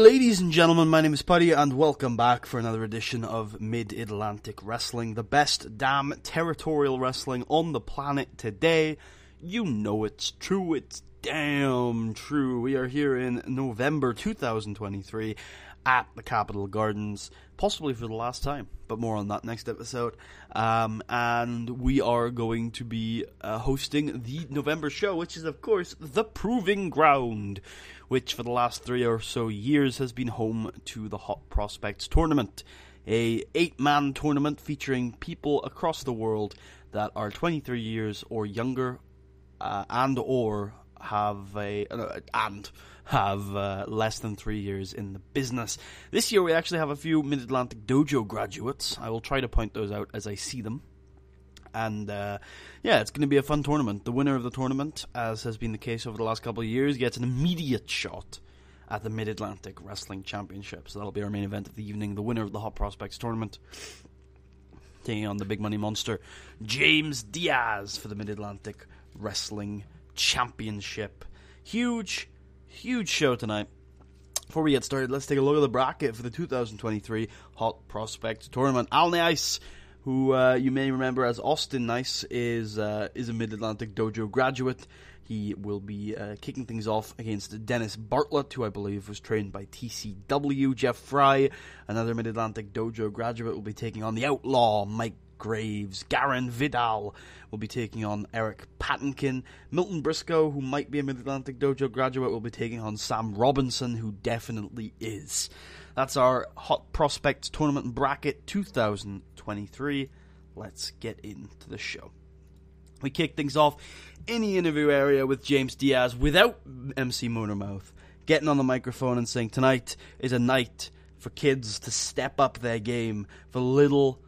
Ladies and gentlemen, my name is Putty, and welcome back for another edition of Mid-Atlantic Wrestling, the best damn territorial wrestling on the planet today. You know it's true, it's damn true. We are here in November 2023 at the Capitol Gardens, possibly for the last time, but more on that next episode. And we are going to be hosting the November show, which is, of course, The Proving Ground, which for the last 3 or so years has been home to the Hot Prospects Tournament, a 8-man tournament featuring people across the world that are 23 years or younger, and have less than 3 years in the business. This year we actually have a few Mid-Atlantic Dojo graduates. I will try to point those out as I see them. And it's going to be a fun tournament. The winner of the tournament, as has been the case over the last couple of years, gets an immediate shot at the Mid-Atlantic Wrestling Championship. So that'll be our main event of the evening. The winner of the Hot Prospects Tournament taking on the big money monster, James Diaz, for the Mid-Atlantic Wrestling Championship. Huge show tonight. Before we get started, let's take a look at the bracket for the 2023 Hot Prospects Tournament. Al Nice, who you may remember as Austin Nice, is a Mid-Atlantic Dojo graduate. He will be kicking things off against Dennis Bartlett, who I believe was trained by TCW. Jeff Fry, another Mid-Atlantic Dojo graduate, will be taking on the Outlaw, Mike Graves. Garen Vidal will be taking on Eric Patinkin. Milton Brisco, who might be a Mid-Atlantic Dojo graduate, will be taking on Sam Robinson, who definitely is. That's our Hot Prospects Tournament bracket 2023. Let's get into the show. We kick things off in the interview area with James Diaz without MC Motormouth getting on the microphone and saying tonight is a night for kids to step up their game, for little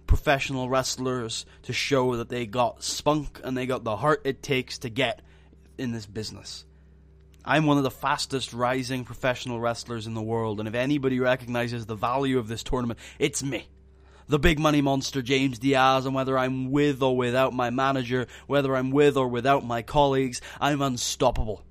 professional wrestlers to show that they got spunk and they got the heart it takes to get in this business. I'm one of the fastest rising professional wrestlers in the world, and if anybody recognizes the value of this tournament, it's me. The big money monster, James Diaz, and whether I'm with or without my manager, whether I'm with or without my colleagues, I'm unstoppable.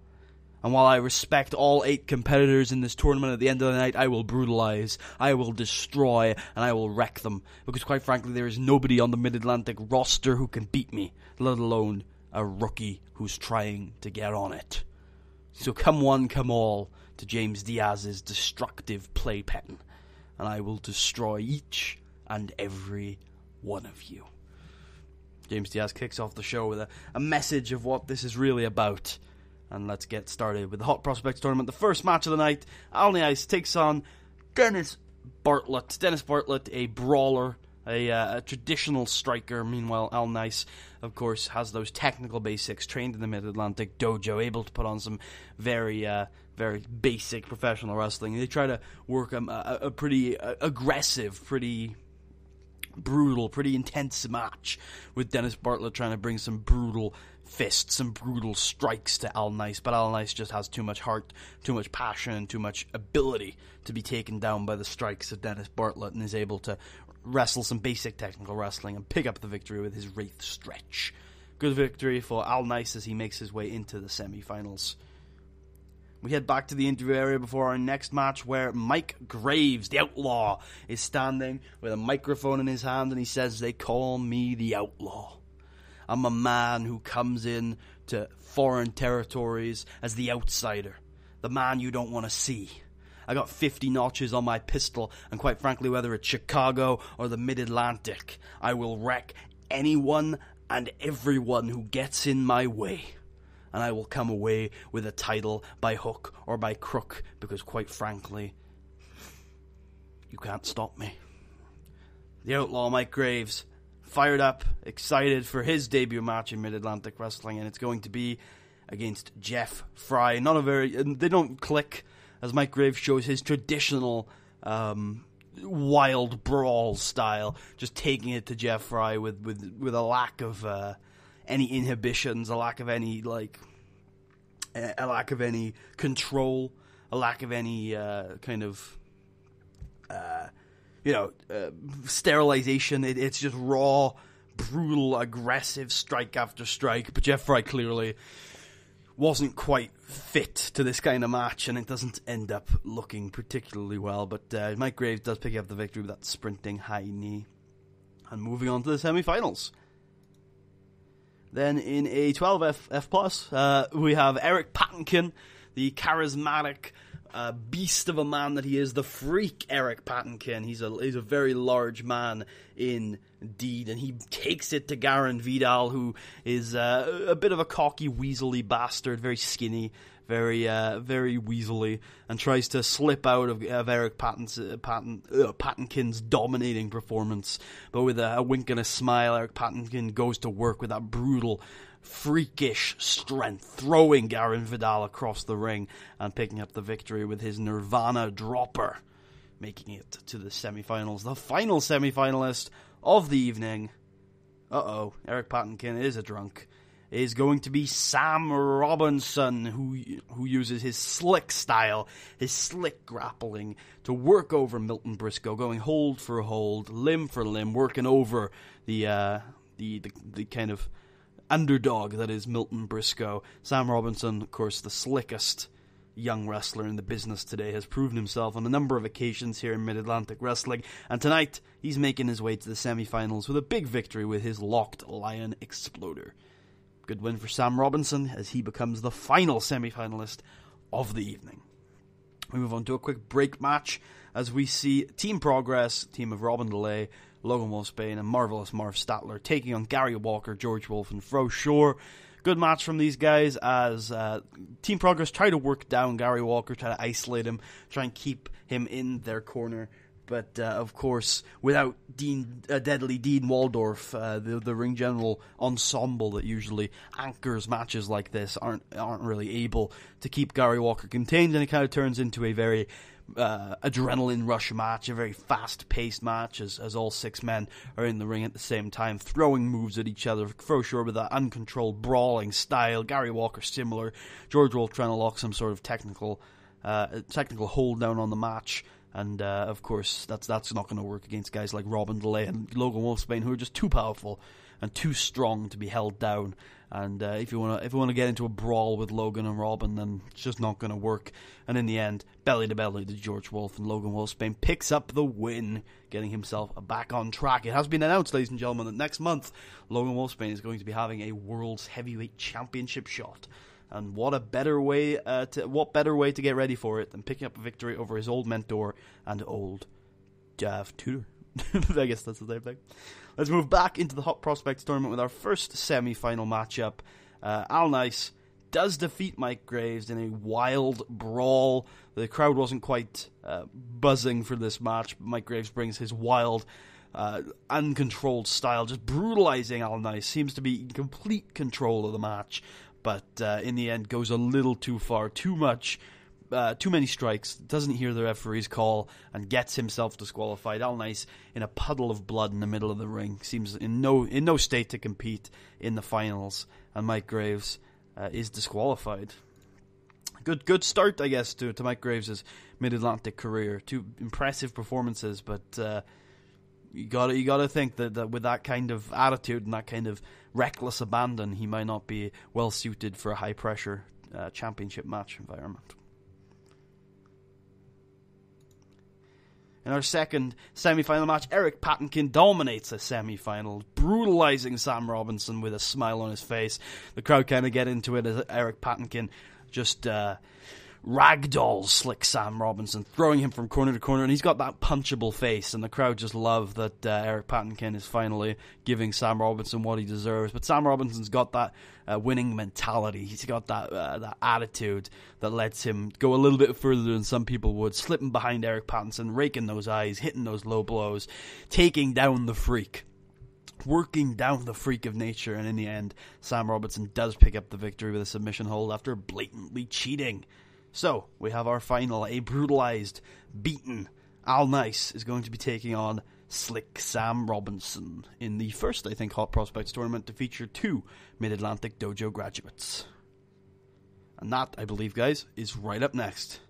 And while I respect all 8 competitors in this tournament, at the end of the night, I will brutalize, I will destroy, and I will wreck them. Because quite frankly, there is nobody on the Mid-Atlantic roster who can beat me, let alone a rookie who's trying to get on it. So come one, come all, to James Diaz's destructive playpen, and I will destroy each and every one of you. James Diaz kicks off the show with a message of what this is really about. And let's get started with the Hot Prospects Tournament. The first match of the night, Al Nice takes on Dennis Bartlett. Dennis Bartlett, a brawler, a traditional striker. Meanwhile, Al Nice, of course, has those technical basics, trained in the Mid-Atlantic Dojo, able to put on some very basic professional wrestling. They try to work a pretty aggressive, pretty brutal, pretty intense match with Dennis Bartlett trying to bring some brutal fists and brutal strikes to Al Nice, but Al Nice just has too much heart, too much passion, and too much ability to be taken down by the strikes of Dennis Bartlett, and is able to wrestle some basic technical wrestling and pick up the victory with his Wraith Stretch. Good victory for Al Nice as he makes his way into the semi-finals. We head back to the interview area before our next match, where Mike Graves, the Outlaw, is standing with a microphone in his hand, and he says, "They call me the Outlaw. I'm a man who comes in to foreign territories as the outsider, the man you don't want to see. I got 50 notches on my pistol, and quite frankly, whether it's Chicago or the Mid-Atlantic, I will wreck anyone and everyone who gets in my way. And I will come away with a title by hook or by crook, because quite frankly, you can't stop me." The Outlaw, Mike Graves, fired up, excited for his debut match in Mid-Atlantic Wrestling, and it's going to be against Jeff Fry. They don't click, as Mike Graves shows his traditional wild brawl style, just taking it to Jeff Fry with a lack of any inhibitions, a lack of any control, a lack of any sterilization. It's just raw, brutal, aggressive strike after strike. But Jeff Fry clearly wasn't quite fit to this kind of match, and it doesn't end up looking particularly well. But Mike Graves does pick up the victory with that sprinting high knee. And moving on to the semi-finals. Then in a 12F+, we have Eric Patinkin, the charismatic beast of a man that he is, the freak Eric Patinkin. He's a very large man indeed, and he takes it to Garen Vidal, who is a bit of a cocky, weaselly bastard, very skinny, very weaselly, and tries to slip out of Eric Patinkin's dominating performance. But with a wink and a smile, Eric Patinkin goes to work with that brutal, freakish strength, throwing Garen Vidal across the ring and picking up the victory with his Nirvana dropper, making it to the semi-finals. The final semi-finalist of the evening, Eric Patinkin is a drunk, is going to be Sam Robinson, who uses his slick style, his slick grappling, to work over Milton Brisco, going hold for hold, limb for limb, working over the kind of underdog that is Milton Brisco. Sam Robinson, of course, the slickest young wrestler in the business today, has proven himself on a number of occasions here in Mid-Atlantic Wrestling, and tonight he's making his way to the semi-finals with a big victory with his Locked Lion Exploder. Good win for Sam Robinson as he becomes the final semi-finalist of the evening. We move on to a quick break match as we see Team Progress, team of Robin DeLay, Logan Wolfsbane, and Marvelous Marv Statler taking on Gary Walker, George Wolf, and Fro Shore. Good match from these guys as Team Progress try to work down Gary Walker, try to isolate him, try and keep him in their corner. But, of course, without Deadly Dean Waldorf, the ring general ensemble that usually anchors matches like this aren't really able to keep Gary Walker contained, and it kind of turns into a very adrenaline rush match, a very fast-paced match as all six men are in the ring at the same time, throwing moves at each other. For sure, with that uncontrolled brawling style. Gary Walker similar. George Wolf trying to lock some sort of technical hold down on the match. And, of course, that's not going to work against guys like Robin DeLay and Logan Wolfsbane, who are just too powerful and too strong to be held down. And if you want to get into a brawl with Logan and Robin, then it's just not going to work. And in the end, belly to belly to George Wolf, and Logan Wolfsbane picks up the win, getting himself back on track. It has been announced, ladies and gentlemen, that next month Logan Wolfsbane is going to be having a World's Heavyweight Championship shot. And what better way to get ready for it than picking up a victory over his old mentor and old tutor. I guess that's the same thing. Let's move back into the Hot Prospects tournament with our first semi-final matchup. Al Nice does defeat Mike Graves in a wild brawl. The crowd wasn't quite buzzing for this match, but Mike Graves brings his wild, uncontrolled style, just brutalizing Al Nice. Seems to be in complete control of the match. But in the end goes a little too far, too many strikes, doesn't hear the referee's call, and gets himself disqualified. Al Nice in a puddle of blood in the middle of the ring, seems in no state to compete in the finals, and Mike Graves is disqualified. Good start, I guess, to Mike Graves' Mid-Atlantic career. Two impressive performances, but you gotta think that with that kind of attitude and that kind of reckless abandon, he might not be well suited for a high pressure championship match environment. In our second semi-final match, Eric Patinkin dominates a semi-final, brutalizing Sam Robinson with a smile on his face. The crowd kind of get into it as Eric Patinkin just ragdolls slick Sam Robinson, throwing him from corner to corner, and he's got that punchable face, and the crowd just love that Eric Patinkin is finally giving Sam Robinson what he deserves. But Sam Robinson's got that winning mentality. He's got that attitude that lets him go a little bit further than some people would, slipping behind Eric Patinkin, raking those eyes, hitting those low blows, taking down the freak, working down the freak of nature, and in the end, Sam Robinson does pick up the victory with a submission hold after blatantly cheating. So, we have our final, a brutalized, beaten Al Nice is going to be taking on Slick Sam Robinson in the first, I think, Hot Prospects tournament to feature two Mid-Atlantic Dojo graduates. And that, I believe, guys, is right up next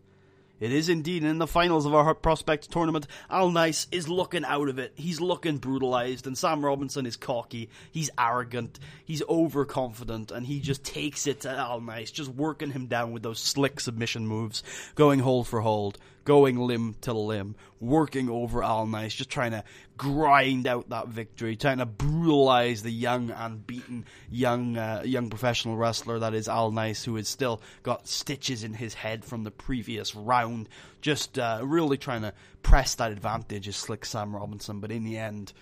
It is indeed in the finals of our Hot Prospects tournament. Al Nice is looking out of it. He's looking brutalized, and Sam Robinson is cocky. He's arrogant. He's overconfident, and he just takes it to Al Nice, just working him down with those slick submission moves, going hold for hold, going limb to limb, working over Al Nice, just trying to grind out that victory, trying to brutalize the young and beaten young professional wrestler that is Al Nice, who has still got stitches in his head from the previous round. Just really trying to press that advantage is slick Sam Robinson, but in the end,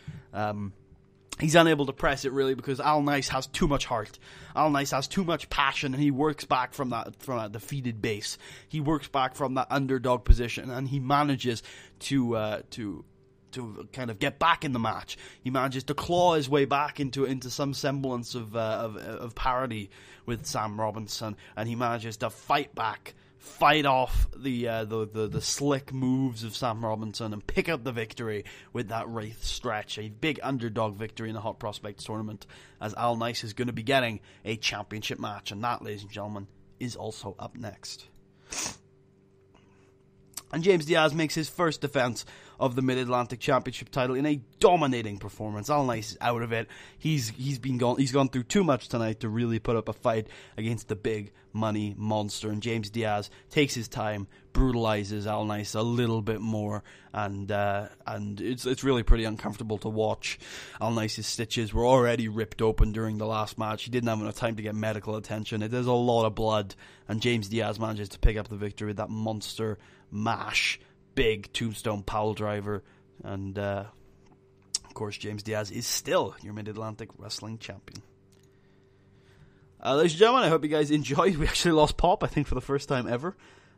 he's unable to press it really because Al Nice has too much heart. Al Nice has too much passion, and he works back from that defeated base. He works back from that underdog position, and he manages to kind of get back in the match. He manages to claw his way back into some semblance of parity with Sam Robinson, and he manages to fight back, fight off the slick moves of Sam Robinson, and pick up the victory with that Wraith stretch. A big underdog victory in the Hot Prospects tournament, as Al Nice is going to be getting a championship match, and that, ladies and gentlemen, is also up next. And James Diaz makes his first defense of the Mid-Atlantic Championship title in a dominating performance. Al Nice is out of it. He's gone through too much tonight to really put up a fight against the big money monster. And James Diaz takes his time, brutalizes Al Nice a little bit more, and it's really pretty uncomfortable to watch. Al Nice's stitches were already ripped open during the last match. He didn't have enough time to get medical attention. There's a lot of blood, and James Diaz manages to pick up the victory with that monster mash, big tombstone pile driver, and of course James Diaz is still your Mid-Atlantic Wrestling Champion. Ladies and gentlemen, I hope you guys enjoyed. We actually lost Pop, I think, for the first time ever,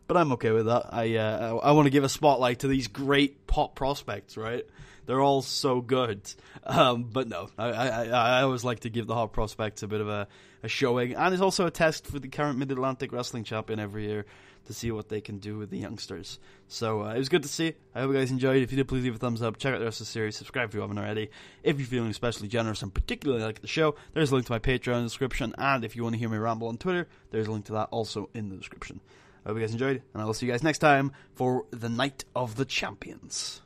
but I'm okay with that. I want to give a spotlight to these great Pop prospects, right? They're all so good, but no, I always like to give the Hot Prospects a bit of a showing, and it's also a test for the current Mid-Atlantic Wrestling Champion every year, to see what they can do with the youngsters. So it was good to see. I hope you guys enjoyed. If you did, please leave a thumbs up. Check out the rest of the series. Subscribe if you haven't already. If you're feeling especially generous and particularly like the show, there's a link to my Patreon in the description. And if you want to hear me ramble on Twitter, there's a link to that also in the description. I hope you guys enjoyed, and I will see you guys next time for the Night of the Champions.